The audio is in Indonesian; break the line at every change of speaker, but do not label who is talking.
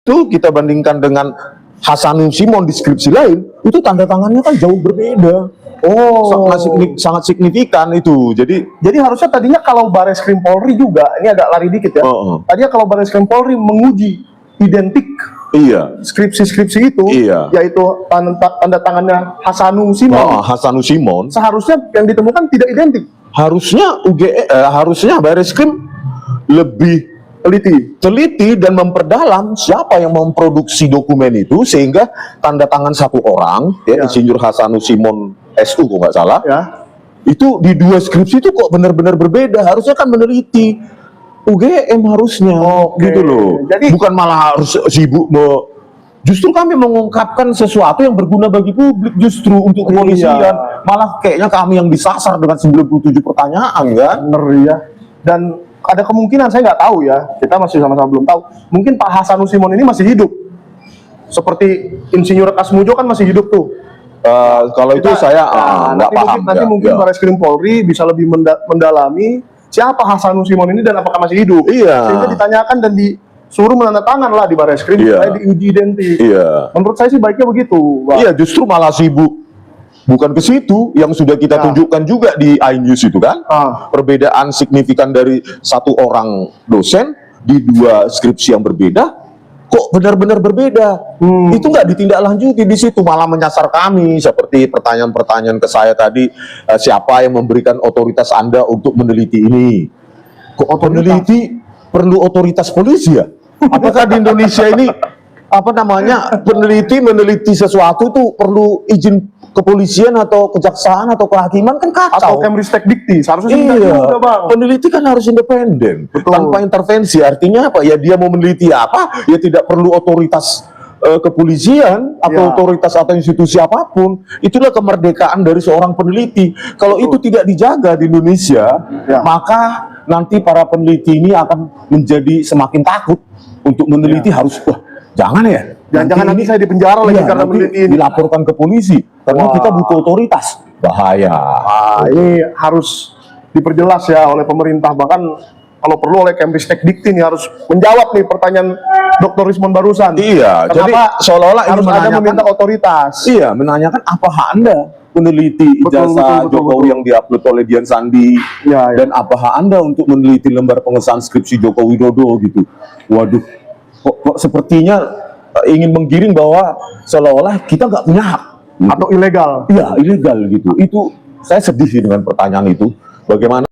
itu kita bandingkan dengan Hasanul Shimon di skripsi lain, itu tanda tangannya kan jauh berbeda.
Oh,
Sangat signifikan itu.
Jadi harusnya tadinya kalau Bareskrim Polri juga, ini agak lari dikit ya. Tadinya kalau Bareskrim Polri menguji identik
iya,
skripsi-skripsi itu,
iya,
yaitu tanda tangannya Hasanul Shimon.
Hasanul Shimon.
Seharusnya yang ditemukan tidak identik.
Harusnya harusnya Bareskrim lebih teliti dan memperdalam siapa yang memproduksi dokumen itu, sehingga tanda tangan satu orang, ya, Insinyur Hasanul Shimon SU kok nggak salah,
Ya.
itu di dua skripsi itu kok benar-benar berbeda. Harusnya kan meneliti. UGM harusnya, gitu loh.
Jadi
bukan malah harus sibuk justru kami mengungkapkan sesuatu yang berguna bagi publik, justru untuk kepolisian. Malah kayaknya kami yang disasar dengan 97 pertanyaan, kan?
Bener ya. Dan ada kemungkinan, saya nggak tahu ya, kita masih sama-sama belum tahu, mungkin Pak Hasanul Shimon ini masih hidup seperti Insinyur Kasmujo kan masih hidup tuh.
Kalau itu saya nggak paham.
Nanti mungkin Bareskrim Polri bisa lebih mendalami siapa Hasanul Shimon ini dan apakah masih hidup. Sehingga ditanyakan dan disuruh menandatangan lah di Bareskrim supaya diuji identik. Menurut saya sih baiknya begitu, Pak.
Iya, justru malah sibuk bukan ke situ yang sudah kita tunjukkan juga di iNews itu kan. Perbedaan signifikan dari satu orang dosen di dua skripsi yang berbeda, kok benar-benar berbeda. Itu nggak ditindaklanjuti di situ, malah menyasar kami seperti pertanyaan-pertanyaan ke saya tadi, siapa yang memberikan otoritas Anda untuk meneliti ini? Kok peneliti perlu otoritas polisi ya? Apakah di Indonesia ini meneliti sesuatu itu perlu izin kepolisian atau kejaksaan atau kehakiman? Kan kacau.
Atau Kemristek Dikti, seharusnya juga, Bang.
Peneliti kan harus independen, tanpa intervensi. Artinya apa? Ya dia mau meneliti apa, ya tidak perlu otoritas kepolisian atau otoritas atau institusi apapun. Itulah kemerdekaan dari seorang peneliti. Kalau itu tidak dijaga di Indonesia, maka nanti para peneliti ini akan menjadi semakin takut untuk meneliti. Harus, jangan ya.
Jangan nanti saya dipenjara lagi karena meneliti ini.
Dilaporkan ke polisi karena kita butuh otoritas. Bahaya.
Ini harus diperjelas ya oleh pemerintah, bahkan kalau perlu oleh Kemristek Dikti nih harus menjawab nih pertanyaan Dr. Rismon barusan.
Iya,
kenapa
jadi seolah-olah
harus ada meminta otoritas.
Iya, menanyakan apa hak Anda meneliti ijazah Jokowi yang diupload oleh Dian Sandi, dan apa hak Anda untuk meneliti lembar pengesahan skripsi Joko Widodo gitu. Waduh, kok sepertinya ingin menggiring bahwa seolah-olah kita nggak punya hak
atau ilegal.
Iya, ilegal gitu. Itu saya sedih sih dengan pertanyaan itu. Bagaimana